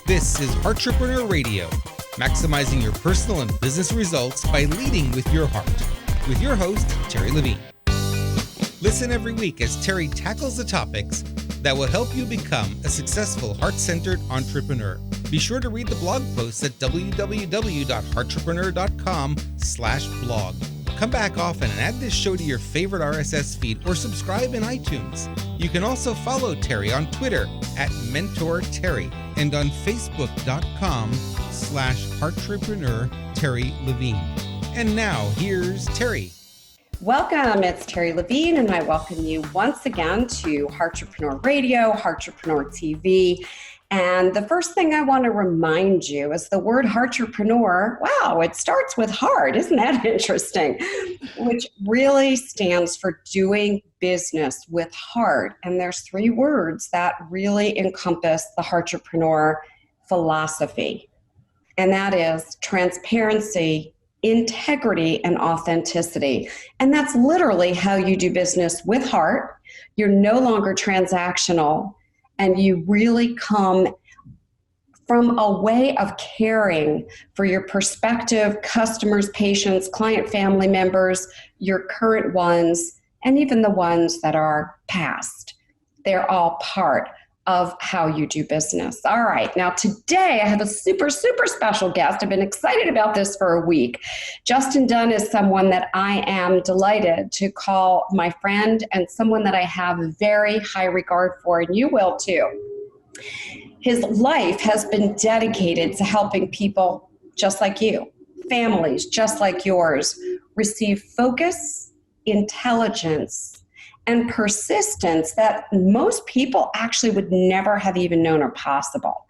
This is Heartrepreneur Radio, maximizing your personal and business results by leading with your heart. With your host, Terri Levine. Listen every week as Terri tackles the topics that will help you become a successful heart-centered entrepreneur. Be sure to read the blog posts at www.heartrepreneur.com/blog. Come back often and add this show to your favorite RSS feed or subscribe in iTunes. You can also follow Terri on Twitter at MentorTerri and on Facebook.com/heartrepreneur Terri Levine. And now here's Terri. Welcome, it's Terri Levine, and I welcome you once again to Heartrepreneur Radio, Heartrepreneur TV. And the first thing I want to remind you is the word heartrepreneur. Wow, it starts with heart. Isn't that interesting? Which really stands for doing business with heart. And there's three words that really encompass the heartrepreneur philosophy. And that is transparency, integrity, and authenticity. And that's literally how you do business with heart. You're no longer transactional, and you really come from a way of caring for your prospective customers, patients, client, family members, your current ones, and even the ones that are past. They're all part of how you do business. All right, now today I have a super special guest. I've been excited about this for a week. Justin Donne is someone that I am delighted to call my friend and someone that I have very high regard for, and you will too. His life has been dedicated to helping people just like you, families just like yours, receive focus, intelligence, and persistence that most people actually would never have even known are possible.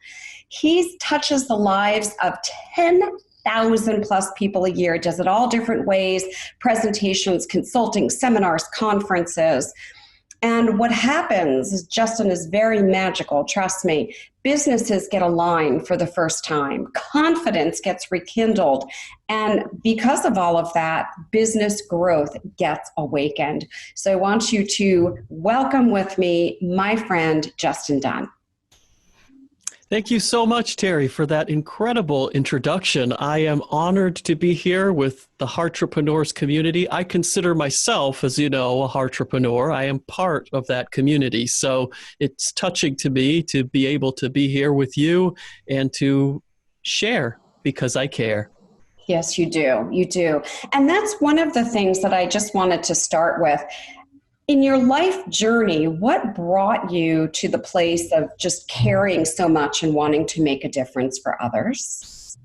He touches the lives of 10,000 plus people a year, does it all different ways, presentations, consulting, seminars, conferences. And what happens is Justin is very magical, trust me. Businesses get aligned for the first time. Confidence gets rekindled. And because of all of that, business growth gets awakened. So I want you to welcome with me my friend, Justin Donne. Thank you so much, Terri, for that incredible introduction. I am honored to be here with the Heartrepreneurs community. I consider myself, as you know, a Heartrepreneur. I am part of that community. So it's touching to me to be able to be here with you and to share because I care. Yes, you do. You do. And that's one of the things that I just wanted to start with. In your life journey, what brought you to the place of just caring so much and wanting to make a difference for others?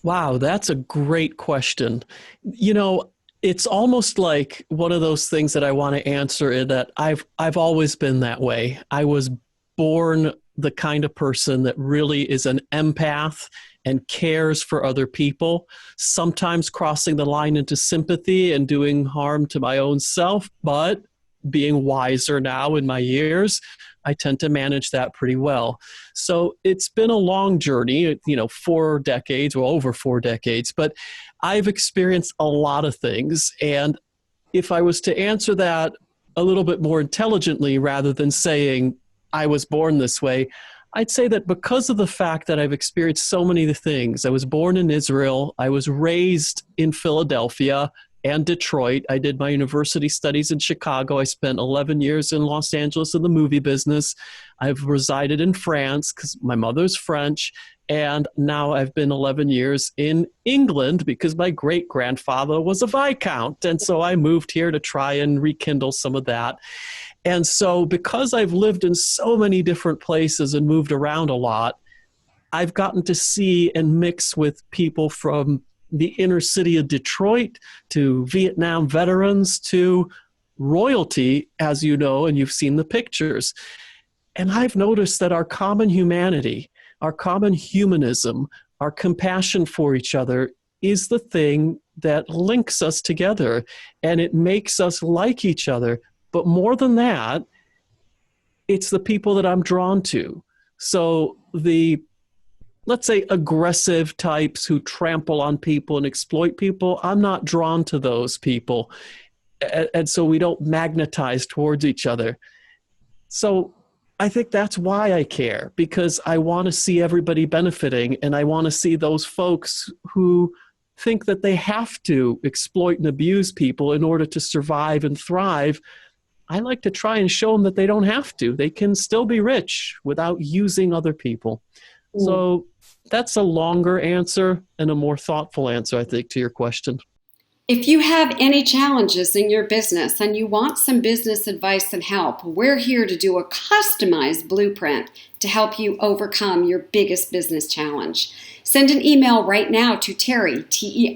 Wow, that's a great question. You know, it's almost like one of those things that I want to answer in that I've always been that way. I was born the kind of person that really is an empath and cares for other people, sometimes crossing the line into sympathy and doing harm to my own self, but being wiser now in my years, I tend to manage that pretty well. So it's been a long journey, 4 decades or over 4 decades, but I've experienced a lot of things. And if I was to answer that a little bit more intelligently rather than saying I was born this way, I'd say that because of the fact that I've experienced so many things, I was born in Israel, I was raised in Philadelphia and Detroit. I did my university studies in Chicago. I spent 11 years in Los Angeles in the movie business. I've resided in France because my mother's French. And now I've been 11 years in England because my great-grandfather was a Viscount. And so I moved here to try and rekindle some of that. And so because I've lived in so many different places and moved around a lot, I've gotten to see and mix with people from the inner city of Detroit to Vietnam veterans to royalty, as you know, and you've seen the pictures. And I've noticed that our common humanity, our common humanism, our compassion for each other is the thing that links us together, and it makes us like each other. But more than that, it's the people that I'm drawn to. So the let's say aggressive types who trample on people and exploit people, I'm not drawn to those people. And so we don't magnetize towards each other. So I think that's why I care, because I want to see everybody benefiting, and I want to see those folks who think that they have to exploit and abuse people in order to survive and thrive. I like to try and show them that they don't have to. They can still be rich without using other people. So that's a longer answer and a more thoughtful answer, I think, to your question. If you have any challenges in your business and you want some business advice and help, we're here to do a customized blueprint to help you overcome your biggest business challenge. Send an email right now to Terri, Terri,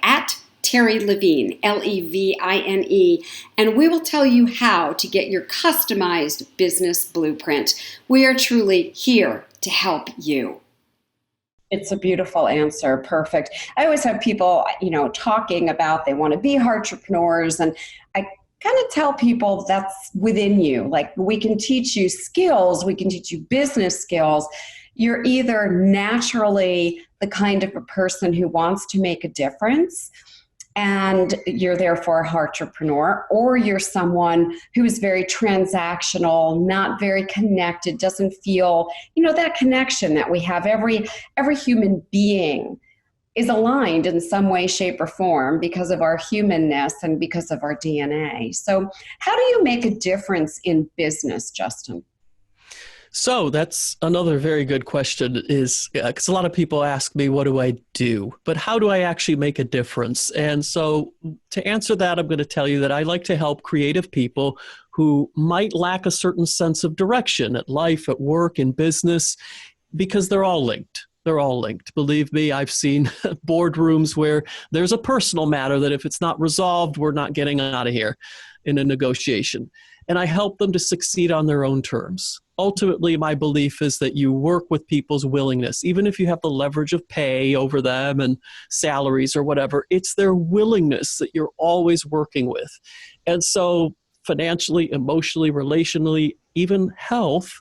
at Terri Levine, Levine, and we will tell you how to get your customized business blueprint. We are truly here to help you. It's a beautiful answer. Perfect. I always have people, talking about they want to be heartrepreneurs, and I kind of tell people that's within you. Like, we can teach you skills, we can teach you business skills. You're either naturally the kind of a person who wants to make a difference, and you're therefore a heartrepreneur, or you're someone who is very transactional, not very connected, doesn't feel, that connection that we have. Every human being is aligned in some way, shape, or form because of our humanness and because of our DNA. So how do you make a difference in business, Justin? So that's another very good question, is because a lot of people ask me, what do I do? But how do I actually make a difference? And so to answer that, I'm going to tell you that I like to help creative people who might lack a certain sense of direction at life, at work, in business, because they're all linked. They're all linked. Believe me, I've seen boardrooms where there's a personal matter that if it's not resolved, we're not getting out of here in a negotiation. And I help them to succeed on their own terms. Ultimately, my belief is that you work with people's willingness. Even if you have the leverage of pay over them and salaries or whatever, it's their willingness that you're always working with. And so financially, emotionally, relationally, even health,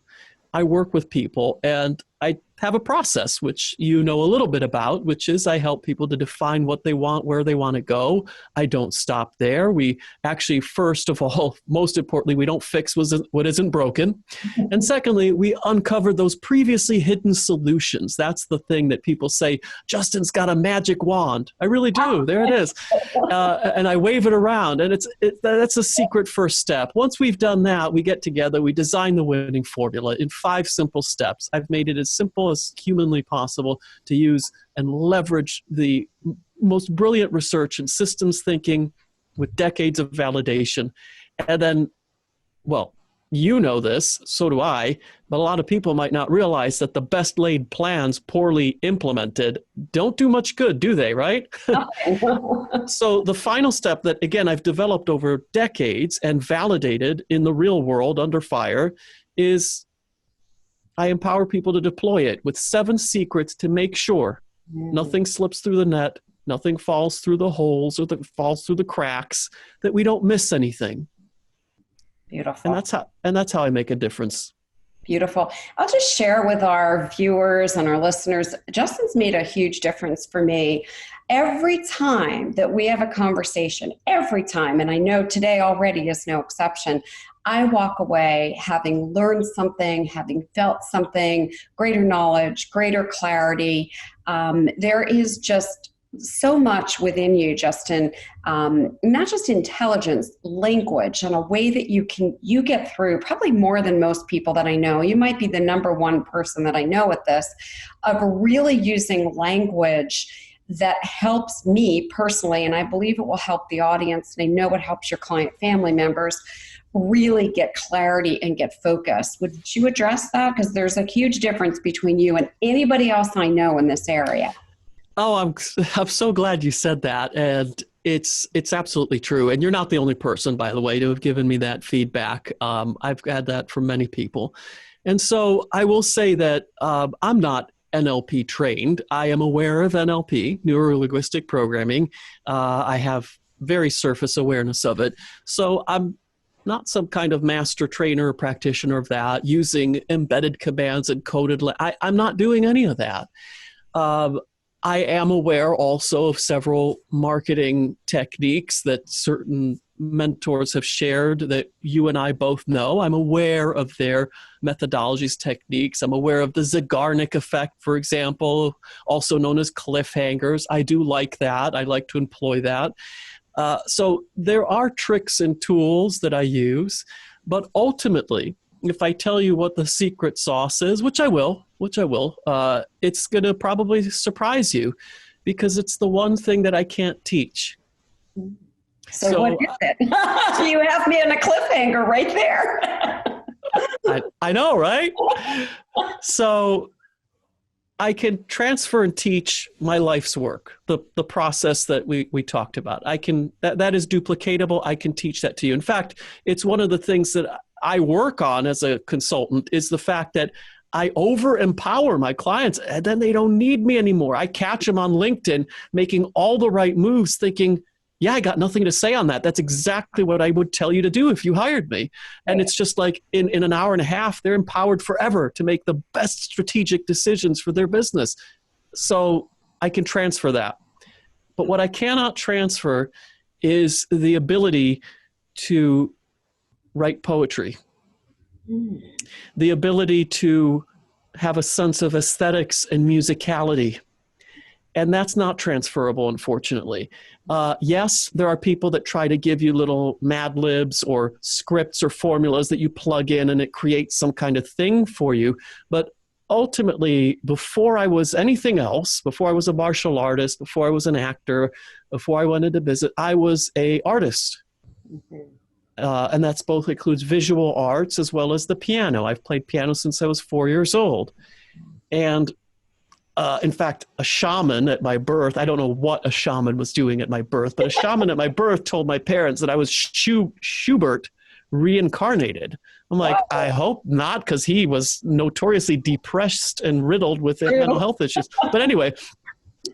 I work with people, and I have a process, which you know a little bit about, which is I help people to define what they want, where they want to go. I don't stop there. We actually, first of all, most importantly, we don't fix what isn't broken. And secondly, we uncover those previously hidden solutions. That's the thing that people say, Justin's got a magic wand. I really do. There it is. And I wave it around, and that's a secret first step. Once we've done that, we get together, we design the winning formula in 5 simple steps. I've made it as simple as humanly possible to use and leverage the most brilliant research and systems thinking with decades of validation. And then, well, you know this, so do I, but a lot of people might not realize that the best laid plans poorly implemented don't do much good, do they, right? So the final step that, again, I've developed over decades and validated in the real world under fire is I empower people to deploy it with 7 secrets to make sure nothing slips through the net, nothing falls through the holes or that falls through the cracks, that we don't miss anything. Beautiful. And that's how I make a difference. Beautiful. I'll just share with our viewers and our listeners, Justin's made a huge difference for me. Every time that we have a conversation, every time, and I know today already is no exception, I walk away having learned something, having felt something, greater knowledge, greater clarity. There is just so much within you, Justin, not just intelligence, language, and a way that you get through probably more than most people that I know. You might be the number 1 person that I know at this, of really using language that helps me personally, and I believe it will help the audience, and I know it helps your client family members really get clarity and get focused. Would you address that? Because there's a huge difference between you and anybody else I know in this area. Oh, I'm so glad you said that. And it's absolutely true. And you're not the only person, by the way, to have given me that feedback. I've had that from many people. And so I will say that I'm not NLP trained. I am aware of NLP, neuro-linguistic programming. I have very surface awareness of it. So I'm not some kind of master trainer or practitioner of that, using embedded commands and coded. I'm not doing any of that. I am aware also of several marketing techniques that certain mentors have shared that you and I both know. I'm aware of their methodologies, techniques. I'm aware of the Zeigarnik effect, for example, also known as cliffhangers. I do like that. I like to employ that. So there are tricks and tools that I use, but ultimately, if I tell you what the secret sauce is, which I will, it's going to probably surprise you because it's the one thing that I can't teach. So what is it? You have me in a cliffhanger right there. I know, right? So I can transfer and teach my life's work, the process that we talked about. That is duplicatable. I can teach that to you. In fact, it's one of the things that I work on as a consultant is the fact that I over-empower my clients and then they don't need me anymore. I catch them on LinkedIn making all the right moves thinking, yeah, I got nothing to say on that. That's exactly what I would tell you to do if you hired me. And it's just like in an hour and a half, they're empowered forever to make the best strategic decisions for their business. So I can transfer that. But what I cannot transfer is the ability to write poetry, the ability to have a sense of aesthetics and musicality. And that's not transferable, unfortunately. Yes, there are people that try to give you little Mad Libs or scripts or formulas that you plug in and it creates some kind of thing for you. But ultimately, before I was anything else, before I was a martial artist, before I was an actor, before I went into business, I was an artist. And that's both includes visual arts as well as the piano. I've played piano since I was 4 years old. And in fact, a shaman at my birth, I don't know what a shaman was doing at my birth, but a shaman at my birth told my parents that I was Schubert reincarnated. I'm like, wow. I hope not, because he was notoriously depressed and riddled with mental health issues. But anyway,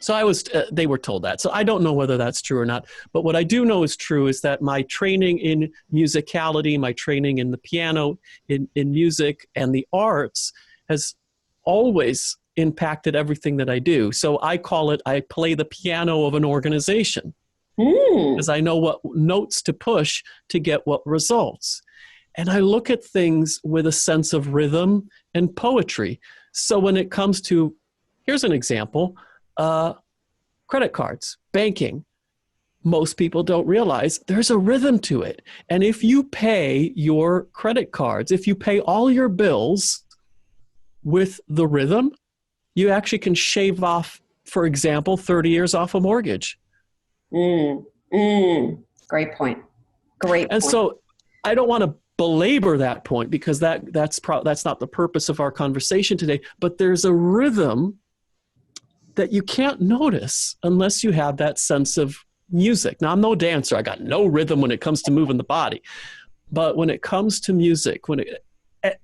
so they were told that. So I don't know whether that's true or not. But what I do know is true is that my training in musicality, my training in the piano, in music and the arts has always impacted everything that I do. So I call it, I play the piano of an organization because I know what notes to push to get what results. And I look at things with a sense of rhythm and poetry. So when it comes to, here's an example, credit cards, banking, most people don't realize there's a rhythm to it. And if you pay your credit cards, if you pay all your bills with the rhythm, you actually can shave off, for example, 30 years off a mortgage. Great point. Great point. And so I don't want to belabor that point because that's not the purpose of our conversation today, but there's a rhythm that you can't notice unless you have that sense of music. Now, I'm no dancer. I got no rhythm when it comes to moving the body. But when it comes to music,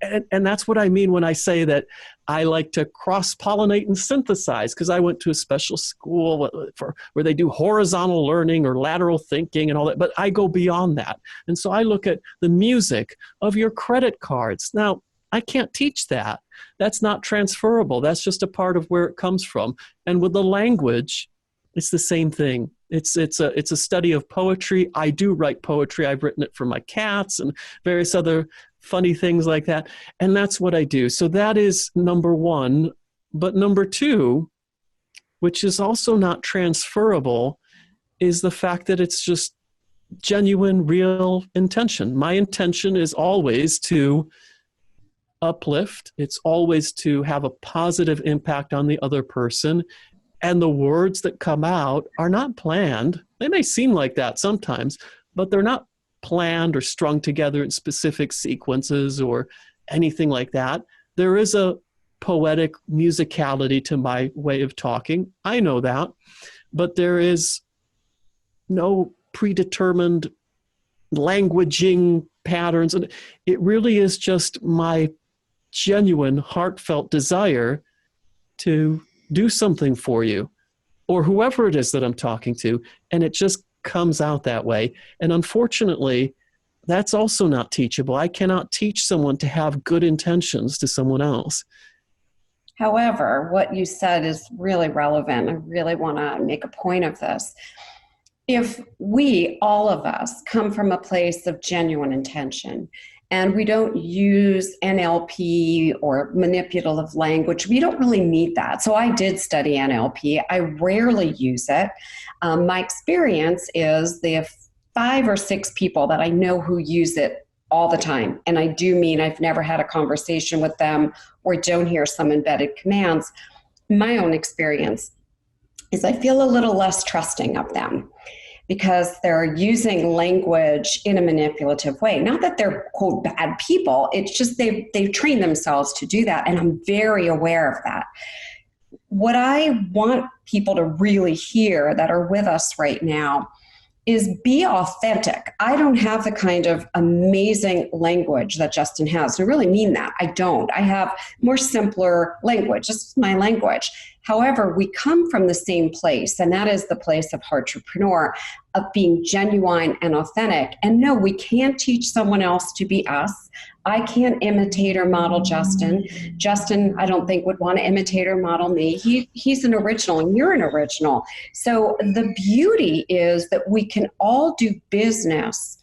and that's what I mean when I say that I like to cross-pollinate and synthesize, because I went to a special school where they do horizontal learning or lateral thinking and all that, but I go beyond that. And so I look at the music of your credit cards. Now, I can't teach that. That's not transferable. That's just a part of where it comes from. And with the language, it's the same thing. It's a study of poetry. I do write poetry. I've written it for my cats and various other funny things like that. And that's what I do. So that is number one. But number two, which is also not transferable, is the fact that it's just genuine, real intention. My intention is always to uplift. It's always to have a positive impact on the other person. And the words that come out are not planned. They may seem like that sometimes, but they're not planned or strung together in specific sequences or anything like that. There is a poetic musicality to my way of talking. I know that, but there is no predetermined languaging patterns. And it really is just my genuine, heartfelt desire to do something for you or whoever it is that I'm talking to. And it just comes out that way. And unfortunately, that's also not teachable. I cannot teach someone to have good intentions to someone else. However, what you said is really relevant. I really want to make a point of this. If we, all of us, come from a place of genuine intention, and we don't use NLP or manipulative language, we don't really need that. So I did study NLP. I rarely use it. My experience is the 5 or 6 people that I know who use it all the time. And I do mean I've never had a conversation with them or don't hear some embedded commands. My own experience is I feel a little less trusting of them, because they're using language in a manipulative way. Not that they're, quote, bad people. It's just they've trained themselves to do that. And I'm very aware of that. What I want people to really hear that are with us right now is be authentic. I don't have the kind of amazing language that Justin has. I really mean that. I don't. I have more simpler language. This is my language. However, we come from the same place, and that is the place of heartrepreneur, of being genuine and authentic. And no, we can't teach someone else to be us. I can't imitate or model Justin. Justin, I don't think, would want to imitate or model me. He's an original, and you're an original. So the beauty is that we can all do business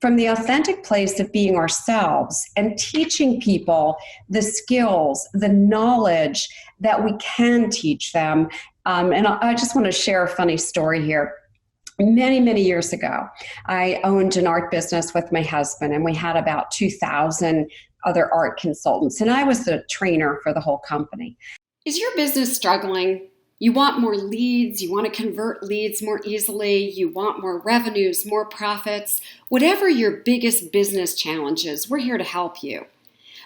from the authentic place of being ourselves and teaching people the skills, the knowledge that we can teach them. And I just want to share a funny story here. Many, many years ago, I owned an art business with my husband, and we had about 2,000 other art consultants, and I was the trainer for the whole company. Is your business struggling? You want more leads, you want to convert leads more easily, you want more revenues, more profits. Whatever your biggest business challenge is, we're here to help you.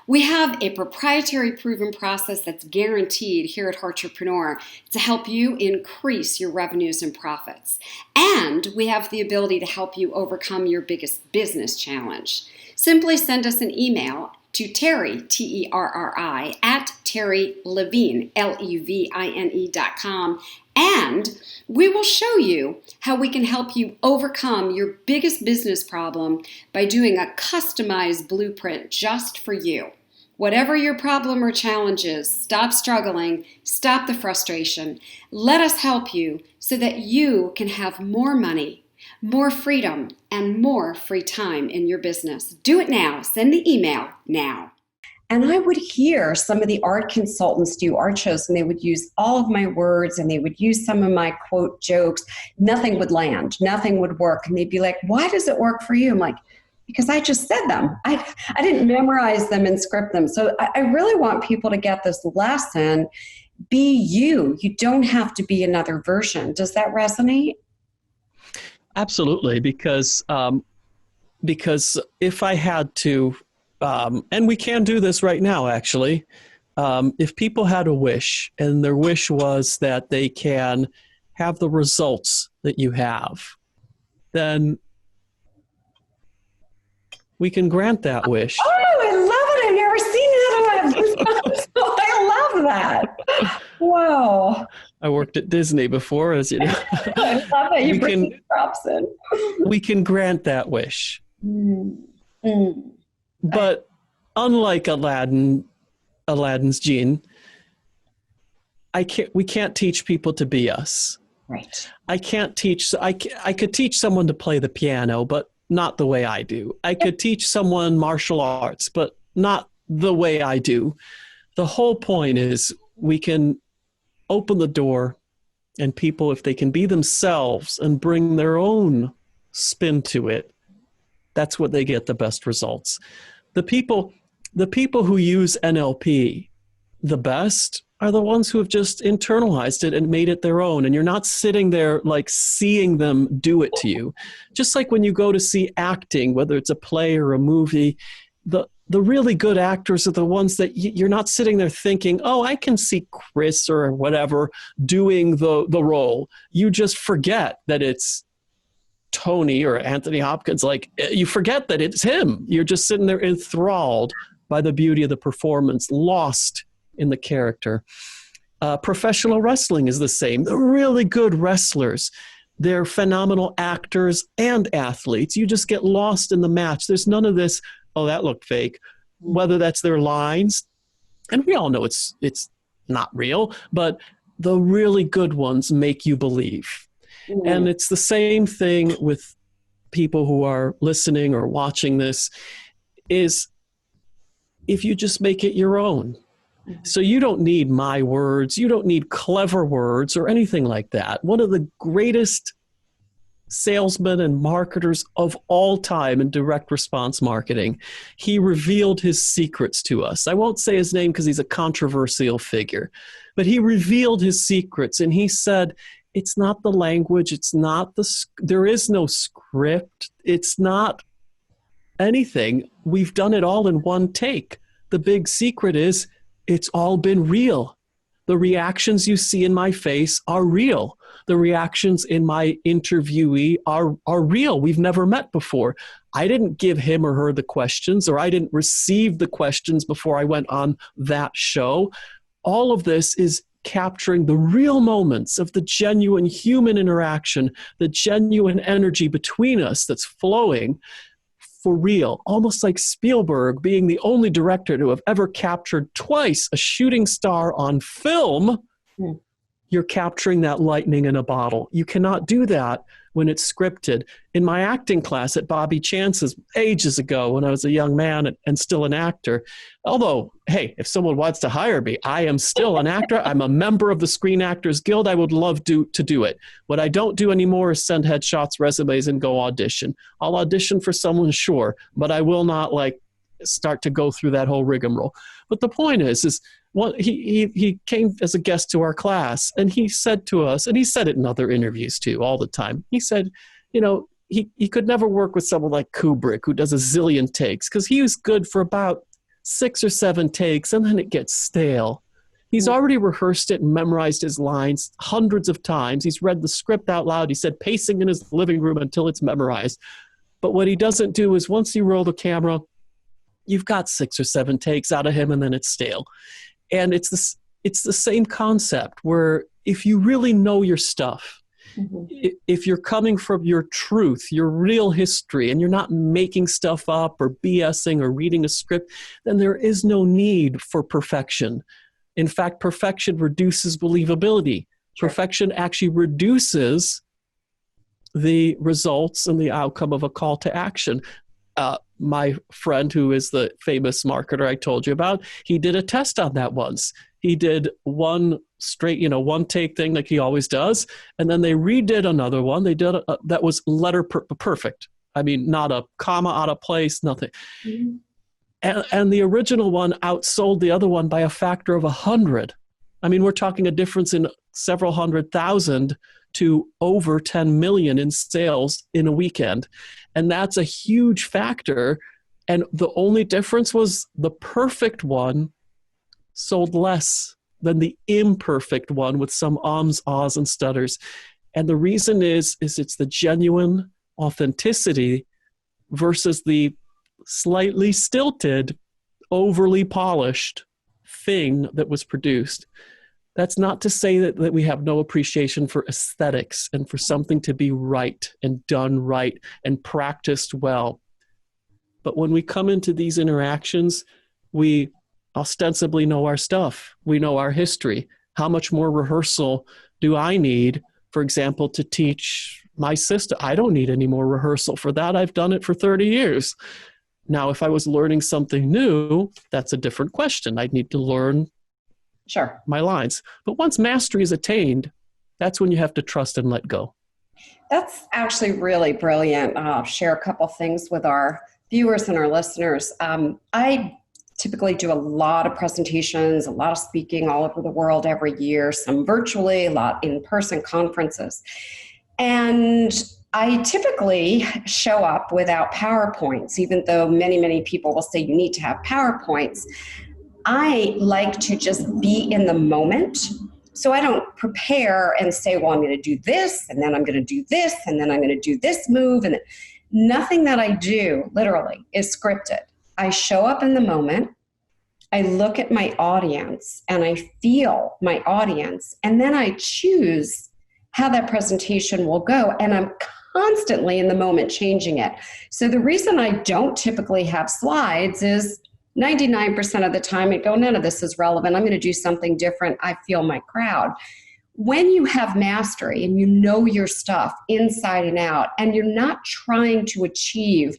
We have a proprietary proven process that's guaranteed here at Heartrepreneur to help you increase your revenues and profits. And we have the ability to help you overcome your biggest business challenge. Simply send us an email to Terri, T-E-R-R-I, at Terri Levine, Levine.com, and we will show you how we can help you overcome your biggest business problem by doing a customized blueprint just for you. Whatever your problem or challenge is, stop struggling, stop the frustration. Let us help you so that you can have more money, more freedom, and more free time in your business. Do it now. Send the email now. And I would hear some of the art consultants do art shows, and they would use all of my words, and they would use some of my quote jokes. Nothing would land. Nothing would work. And they'd be like, why does it work for you? I'm like, because I just said them. I didn't memorize them and script them. So I really want people to get this lesson. Be you. You don't have to be another version. Does that resonate? Absolutely, because if I had to, and we can do this right now, actually, if people had a wish, and their wish was that they can have the results that you have, then we can grant that wish. Oh, I love it. I've never seen that. I love that. Wow. I worked at Disney before, as you know. I love it. You bring the props in. We can grant that wish. But unlike Aladdin's genie, we can't teach people to be us. Right. I could teach someone to play the piano, but not the way I do. I could teach someone martial arts, but not the way I do. The whole point is we can open the door, and people, if they can be themselves and bring their own spin to it, that's what they get the best results. The people who use NLP the best are the ones who have just internalized it and made it their own. And you're not sitting there like seeing them do it to you. Just like when you go to see acting, whether it's a play or a movie, the really good actors are the ones that you're not sitting there thinking, oh, I can see Chris or whatever doing the role. You just forget that it's Tony or Anthony Hopkins. Like, you forget that it's him. You're just sitting there enthralled by the beauty of the performance, lost in the character. Professional wrestling is the same. The really good wrestlers, they're phenomenal actors and athletes. You just get lost in the match. There's none of this, oh, that looked fake. Whether that's their lines, and we all know it's not real, but the really good ones make you believe. And it's the same thing with people who are listening or watching this, is if you just make it your own. So you don't need my words, you don't need clever words or anything like that. One of the greatest salesmen and marketers of all time in direct response marketing, he revealed his secrets to us. I won't say his name because he's a controversial figure, but he revealed his secrets, and he said, it's not the language, there is no script, it's not anything. We've done it all in one take. The big secret is it's all been real. The reactions you see in my face are real. The reactions in my interviewee are real. We've never met before. I didn't give him or her the questions, or I didn't receive the questions before I went on that show. All of this is capturing the real moments of the genuine human interaction, the genuine energy between us that's flowing for real. Almost like Spielberg being the only director to have ever captured twice a shooting star on film. You're capturing that lightning in a bottle. You cannot do that when it's scripted. In my acting class at Bobby Chance's ages ago, when I was a young man and still an actor, although, hey, if someone wants to hire me, I am still an actor. I'm a member of the Screen Actors Guild. I would love to do it. What I don't do anymore is send headshots, resumes, and go audition. I'll audition for someone, sure, but I will not start to go through that whole rigmarole. But the point is well, he came as a guest to our class, and he said to us, and he said it in other interviews too, all the time. He said, he could never work with someone like Kubrick, who does a zillion takes, because he was good for about 6 or 7 takes, and then it gets stale. He's already rehearsed it and memorized his lines hundreds of times. He's read the script out loud. He said pacing in his living room until it's memorized. But what he doesn't do is once you roll the camera, you've got 6 or 7 takes out of him, and then it's stale. And it's the same concept where if you really know your stuff, if you're coming from your truth, your real history, and you're not making stuff up or BSing or reading a script, then there is no need for perfection. In fact, perfection reduces believability. Sure. Perfection actually reduces the results and the outcome of a call to action. My friend, who is the famous marketer I told you about, he did a test on that once. He did one straight, one take thing like he always does. And then they redid another one. They did that was letter perfect. I mean, not a comma out of place, nothing. And the original one outsold the other one by a factor of 100. I mean, we're talking a difference in several 100,000 to over 10 million in sales in a weekend. And that's a huge factor. And the only difference was the perfect one sold less than the imperfect one with some ums, ahs, and stutters. And the reason is it's the genuine authenticity versus the slightly stilted, overly polished thing that was produced. That's not to say that we have no appreciation for aesthetics and for something to be right and done right and practiced well. But when we come into these interactions, we ostensibly know our stuff. We know our history. How much more rehearsal do I need, for example, to teach my sister? I don't need any more rehearsal for that. I've done it for 30 years. Now, if I was learning something new, that's a different question. I'd need to learn my lines. But once mastery is attained, that's when you have to trust and let go. That's actually really brilliant. I'll share a couple things with our viewers and our listeners. I typically do a lot of presentations, a lot of speaking all over the world every year, some virtually, a lot in-person conferences. And I typically show up without PowerPoints, even though many, many people will say you need to have PowerPoints. I like to just be in the moment. So I don't prepare and say, well, I'm going to do this, and then I'm going to do this, and then I'm going to do this move. And nothing that I do, literally, is scripted. I show up in the moment. I look at my audience, and I feel my audience, and then I choose how that presentation will go. And I'm constantly in the moment changing it. So the reason I don't typically have slides is 99% of the time I go, none of this is relevant. I'm going to do something different. I feel my crowd. When you have mastery and you know your stuff inside and out, and you're not trying to achieve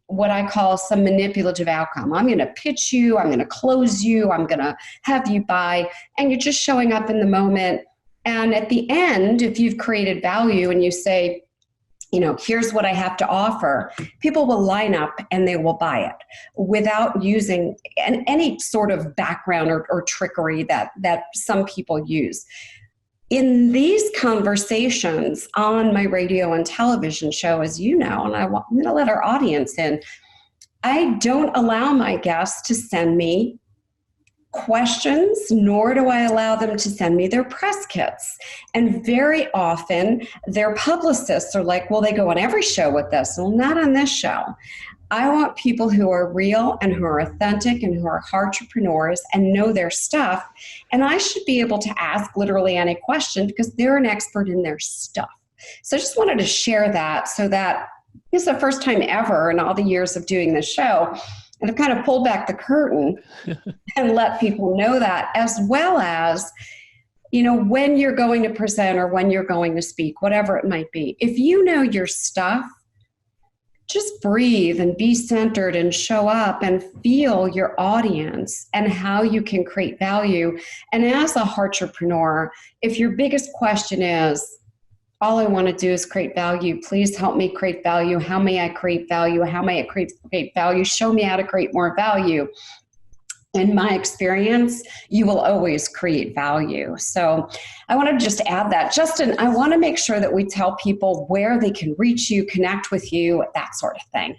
what I call some manipulative outcome. I'm going to pitch you, I'm going to close you, I'm going to have you buy, and you're just showing up in the moment. And at the end, if you've created value and you say, here's what I have to offer, people will line up and they will buy it without using any sort of background or trickery that some people use. In these conversations on my radio and television show, as you know, and I'm going to let our audience in, I don't allow my guests to send me questions, nor do I allow them to send me their press kits. And very often their publicists are like, well, they go on every show with this. Well, not on this show. I want people who are real and who are authentic and who are heartrepreneurs and know their stuff. And I should be able to ask literally any question because they're an expert in their stuff. So I just wanted to share that so that it's the first time ever in all the years of doing this show. And I've kind of pulled back the curtain and let people know that, as well as, when you're going to present or when you're going to speak, whatever it might be, if you know your stuff, just breathe and be centered and show up and feel your audience and how you can create value. And as a heartrepreneur, if your biggest question is, all I want to do is create value, please help me create value. How may I create value? How may I create value? Show me how to create more value. In my experience, you will always create value. So I want to just add that. Justin, I want to make sure that we tell people where they can reach you, connect with you, that sort of thing.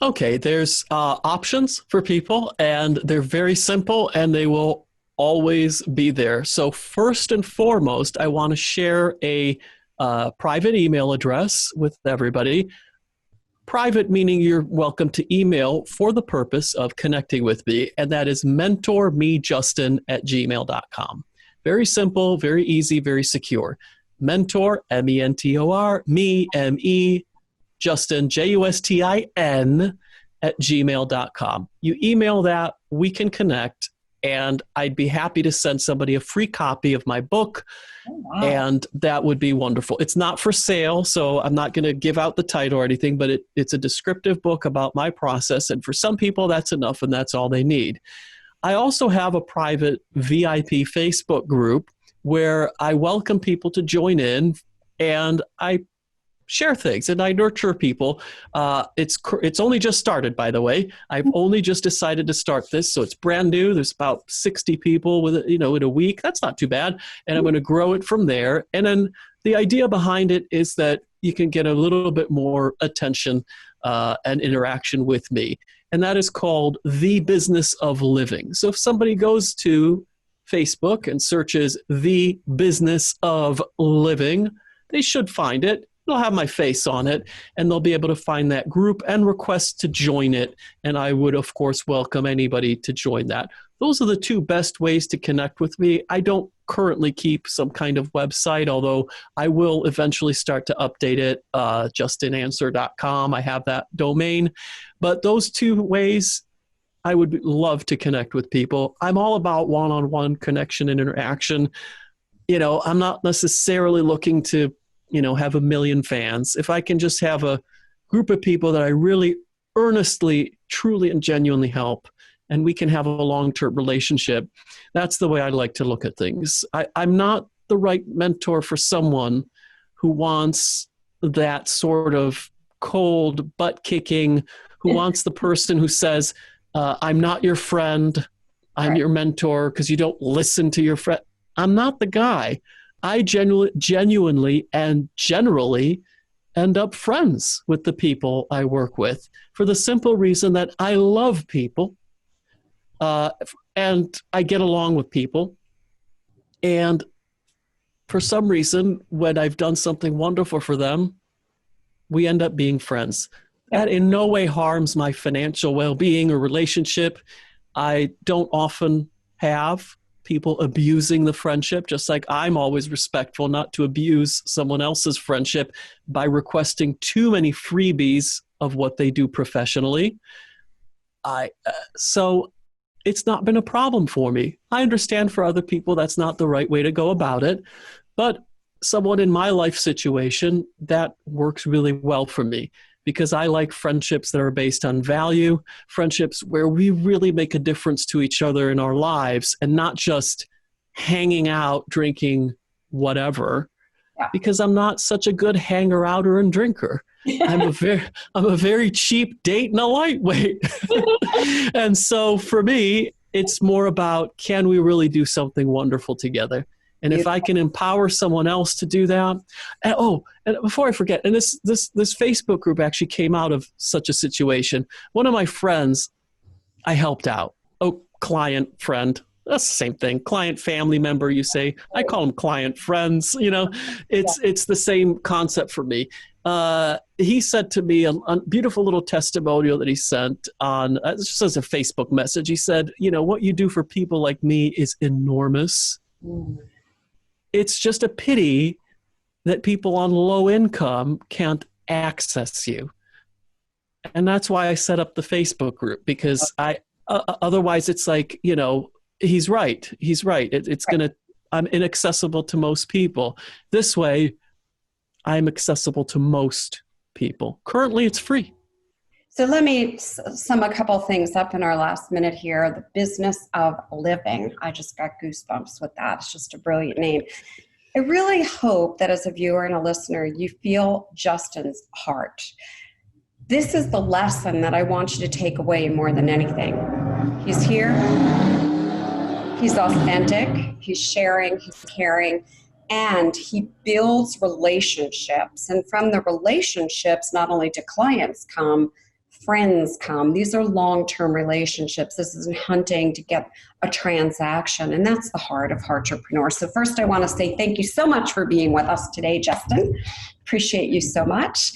Okay, there's options for people, and they're very simple, and they will always be there. So first and foremost, I want to share a private email address with everybody. Private meaning you're welcome to email for the purpose of connecting with me, and that is mentormejustin@gmail.com. Very simple, very easy, very secure. Mentor, M-E-N-T-O-R, me, M-E, Justin, Justin, @gmail.com. You email that, we can connect, and I'd be happy to send somebody a free copy of my book. Oh, wow. And that would be wonderful. It's not for sale, so I'm not going to give out the title or anything, but it's a descriptive book about my process. And for some people, that's enough, and that's all they need. I also have a private VIP Facebook group where I welcome people to join in, and I share things and I nurture people. It's only just started, by the way. I've only just decided to start this, so it's brand new. There's about 60 people in a week. That's not too bad, and I'm going to grow it from there. And then the idea behind it is that you can get a little bit more attention and interaction with me, and that is called The Business of Living. So if somebody goes to Facebook and searches The Business of Living, they should find it. They'll have my face on it, and they'll be able to find that group and request to join it. And I would, of course, welcome anybody to join that. Those are the two best ways to connect with me. I don't currently keep some kind of website, although I will eventually start to update it, justinanswer.com. I have that domain. But those two ways, I would love to connect with people. I'm all about one-on-one connection and interaction. I'm not necessarily looking to have a million fans. If I can just have a group of people that I really earnestly, truly, and genuinely help, and we can have a long-term relationship, that's the way I like to look at things. I'm not the right mentor for someone who wants that sort of cold, butt-kicking, who wants the person who says, I'm not your friend, I'm your mentor because you don't listen to your friend. I'm not the guy. I genuinely and generally end up friends with the people I work with for the simple reason that I love people and I get along with people. And for some reason, when I've done something wonderful for them, we end up being friends. That in no way harms my financial well-being or relationship. I don't often have people abusing the friendship, just like I'm always respectful not to abuse someone else's friendship by requesting too many freebies of what they do professionally. So it's not been a problem for me. I understand for other people that's not the right way to go about it, but someone in my life situation, that works really well for me because I like friendships that are based on value, friendships where we really make a difference to each other in our lives and not just hanging out, drinking, whatever, because I'm not such a good hanger-outer and drinker. I'm a very cheap date and a lightweight. And so for me, it's more about, can we really do something wonderful together? And if I can empower someone else to do that. And before I forget, and this Facebook group actually came out of such a situation. One of my friends, I helped out. Client, friend. That's the same thing. Client, family member, you say. I call them client friends. It's the same concept for me. He said to me a beautiful little testimonial that he sent on, just as a Facebook message. He said, what you do for people like me is enormous. It's just a pity that people on low income can't access you. And that's why I set up the Facebook group, because otherwise it's like, he's right. I'm inaccessible to most people. This way, I'm accessible to most people. Currently, it's free. So let me sum a couple things up in our last minute here. The Business of Living. I just got goosebumps with that. It's just a brilliant name. I really hope that as a viewer and a listener, you feel Justin's heart. This is the lesson that I want you to take away more than anything. He's here. He's authentic. He's sharing. He's caring. And he builds relationships. And from the relationships, not only do clients come, friends come. These are long-term relationships. This isn't hunting to get a transaction. And that's the heart of Heartrepreneur. So first, I want to say thank you so much for being with us today, Justin. Appreciate you so much.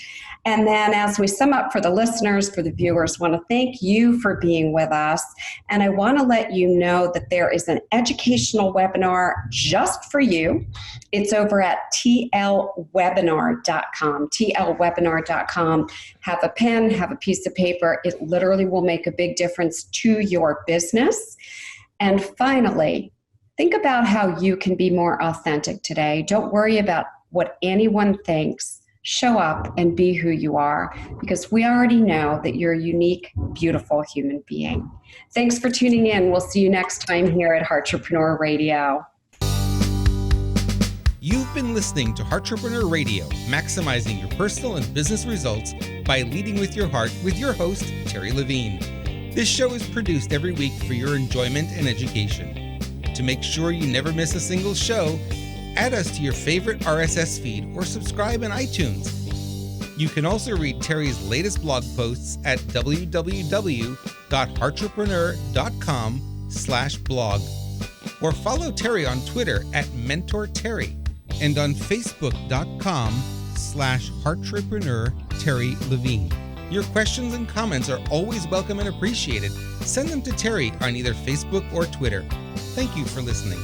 And then as we sum up for the listeners, for the viewers, I want to thank you for being with us. And I want to let you know that there is an educational webinar just for you. It's over at tlwebinar.com, tlwebinar.com. Have a pen, have a piece of paper. It literally will make a big difference to your business. And finally, think about how you can be more authentic today. Don't worry about what anyone thinks. Show up and be who you are, because we already know that you're a unique, beautiful human being. Thanks for tuning in. We'll see you next time here at Heartrepreneur Radio. You've been listening to Heartrepreneur Radio, maximizing your personal and business results by leading with your heart, with your host, Terri Levine. This show is produced every week for your enjoyment and education. To make sure you never miss a single show, add us to your favorite RSS feed or subscribe in iTunes. You can also read Terri's latest blog posts at www.heartrepreneur.com/blog, or follow Terri on Twitter at MentorTerri and on Facebook.com/Heartrepreneur Terri Levine. Your questions and comments are always welcome and appreciated. Send them to Terri on either Facebook or Twitter. Thank you for listening.